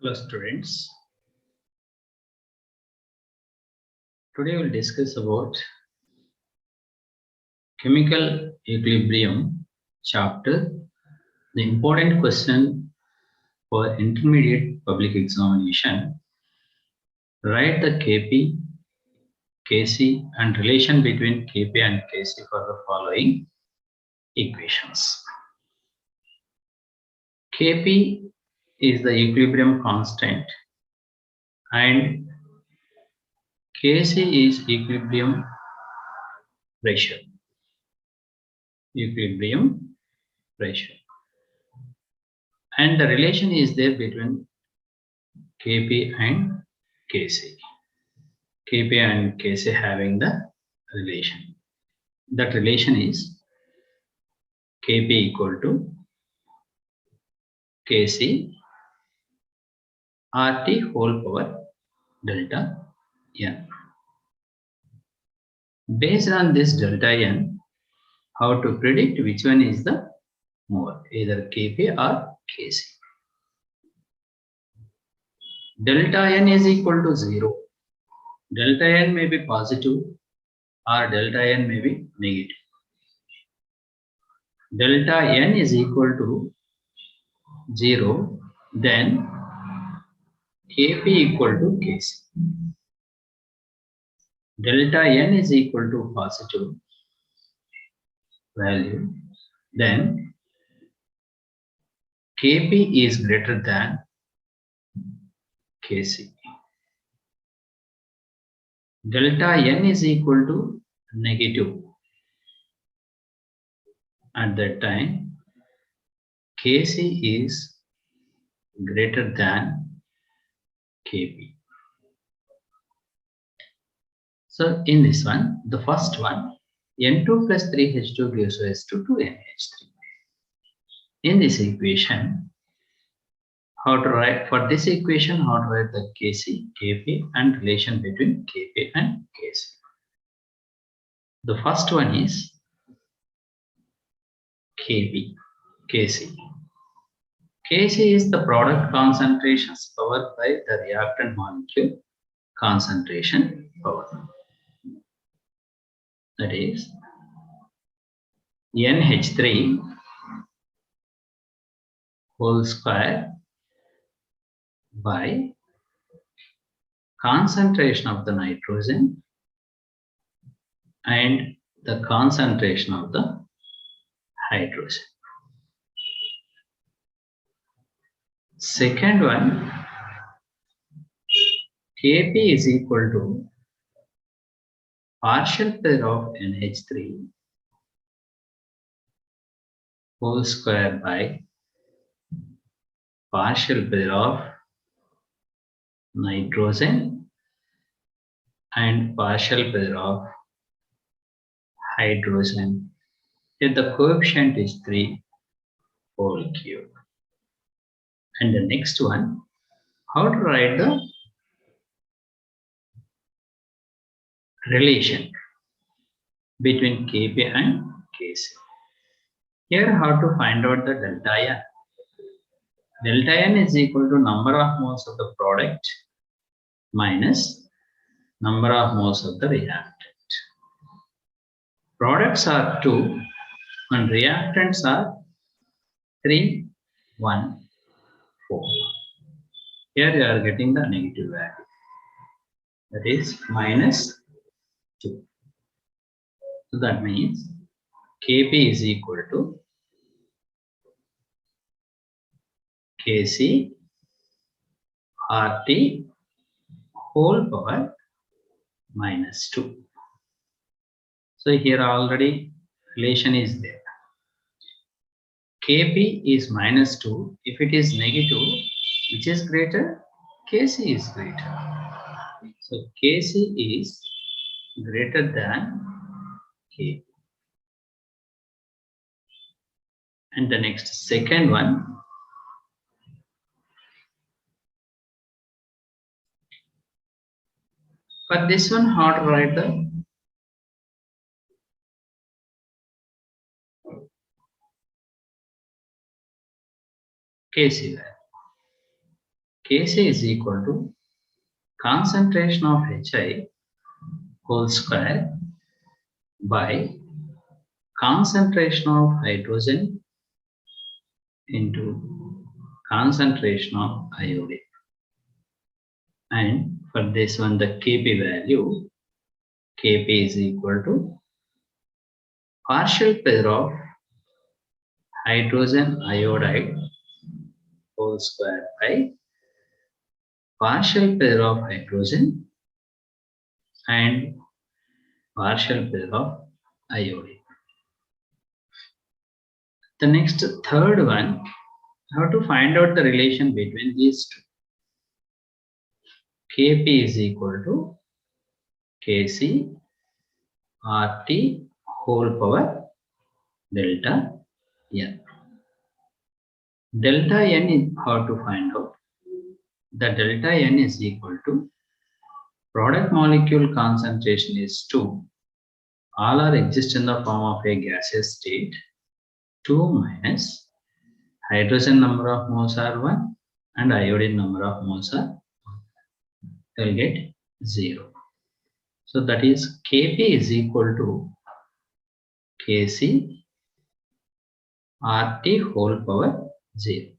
Hello students, today we'll discuss about chemical equilibrium chapter. The important question for intermediate public examination: write the Kp, Kc and relation between Kp and Kc for the following equations. Kp is the equilibrium constant and Kc is equilibrium pressure. And the relation is there between Kp and Kc. Kp and Kc having the relation. That relation is Kp equal to Kc RT whole power delta n. Based on this delta n, how to predict which one is the more, either Kp or Kc. Delta n is equal to 0. Delta n may be positive or delta n may be negative. Delta n is equal to 0, then Kp equal to Kc. Delta n is equal to positive value, then Kp is greater than Kc. Delta n is equal to negative. At that time, Kc is greater than Kp. So in this one, the first one, N2 plus 3H2 gives rise to 2NH3. In this equation, how to write for this equation, how to write the Kc, Kp and relation between Kp and Kc. The first one is Kc. Kc is the product concentrations powered by the reactant molecule concentration power. That is NH3 whole square by concentration of the nitrogen and the concentration of the hydrogen. Second one, Kp is equal to partial pair of NH3 whole square by partial pair of nitrogen and partial pair of hydrogen. Here the coefficient is 3 whole cube. And the next one, how to write the relation between Kp and Kc. Here how to find out the delta n. Delta n is equal to number of moles of the product minus number of moles of the reactant. Products are 2 and reactants are 3, 1, 4. Here you are getting the negative value. That is minus 2. So that means Kp is equal to Kc RT whole power minus 2. So here already relation is there. Kp is minus 2. If it is negative, which is greater? Kc is greater. So Kc is greater than Kp. And the next second one, for this one, how to write the Kc value? Kc is equal to concentration of Hi whole square by concentration of hydrogen into concentration of iodine. And for this one, the Kp value, Kp is equal to partial pair of hydrogen iodide whole square by partial pair of hydrogen and partial pair of iodine. The next third one, how to find out the relation between these two. Kp is equal to Kc RT whole power delta N. Delta N is how to find out. The delta N is equal to product molecule concentration is 2. All are exist in the form of a gaseous state. 2 minus hydrogen number of moles are 1 and iodine number of moles are 1. You will get 0. So that is Kp is equal to Kc RT whole power 0.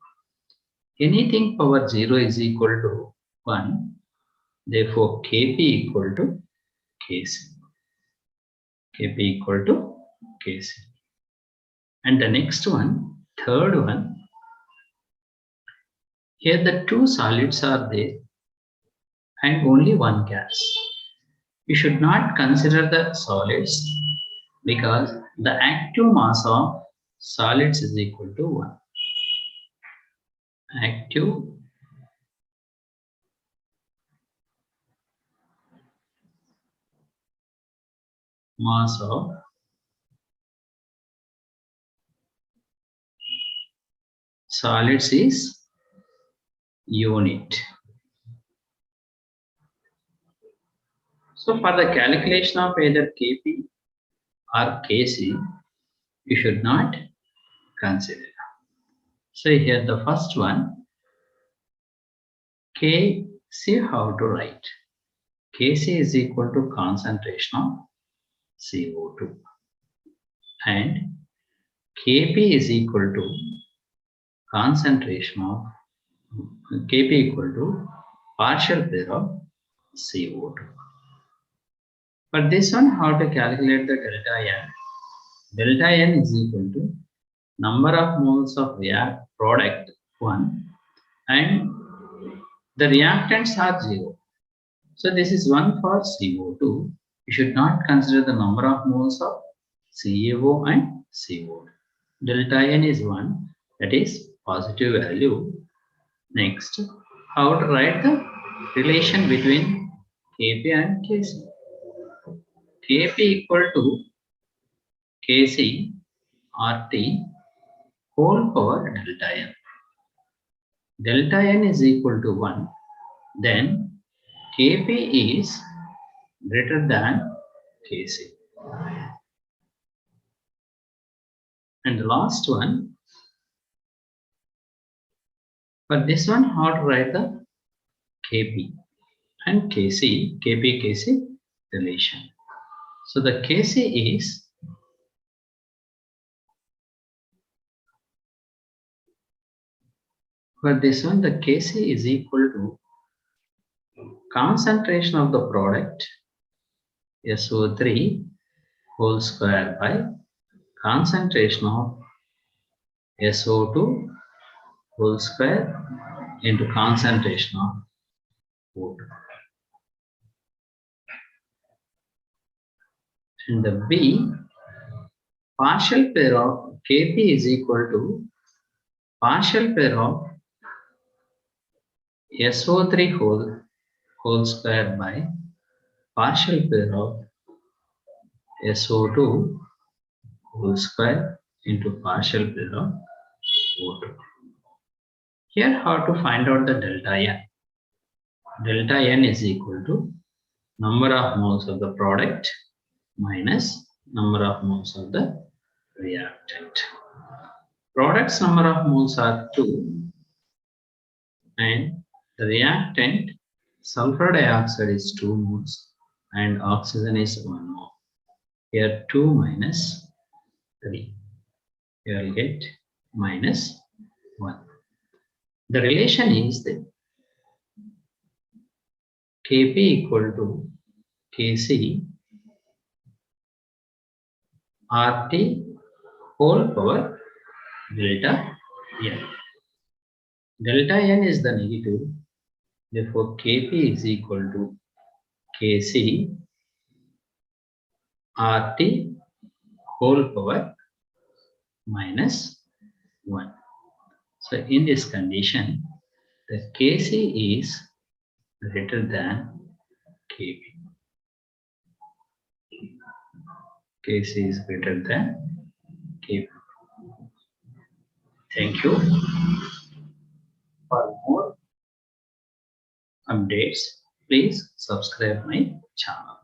Anything power 0 is equal to 1. Therefore, Kp equal to Kc. Kp equal to Kc. And the next one, third one, here the two solids are there and only one gas. You should not consider the solids because the active mass of solids is equal to 1. Active mass of solids is unit. So for the calculation of either Kp or Kc, you should not consider. So here the first one, Kc, how to write? Kc is equal to concentration of CO2 and Kp is equal to concentration of Kp equal to partial pair of CO2. For this one, how to calculate the delta N? Delta N is equal to number of moles of product 1 and the reactants are 0. So this is 1 for CO2. You should not consider the number of moles of CaO and CO2. Delta N is 1, that is positive value. Next, how to write the relation between Kp and Kc? Kp equal to Kc RT whole power delta N. Delta N is equal to 1, then Kp is greater than Kc. And the last one, for this one, how to write the Kp and Kc, Kp-Kc relation. So the Kc is for this one, the Kc is equal to concentration of the product SO3 whole square by concentration of SO2 whole square into concentration of water. And the B, partial pair of Kp is equal to partial pair of SO3 whole square by partial pair of SO2 whole square into partial pair of water. Here, how to find out the delta N? Delta N is equal to number of moles of the product minus number of moles of the reactant. Product's number of moles are 2 and The reactant sulfur dioxide is 2 moles and oxygen is 1 mole. Here 2 minus 3. You will get minus 1. The relation is that Kp equal to Kc RT whole power delta N. Delta N is the negative, therefore Kp is equal to Kc RT whole power minus 1. So in this condition, the Kc is greater than Kp. Kc is greater than Kp. Thank you. For more updates, please subscribe my channel.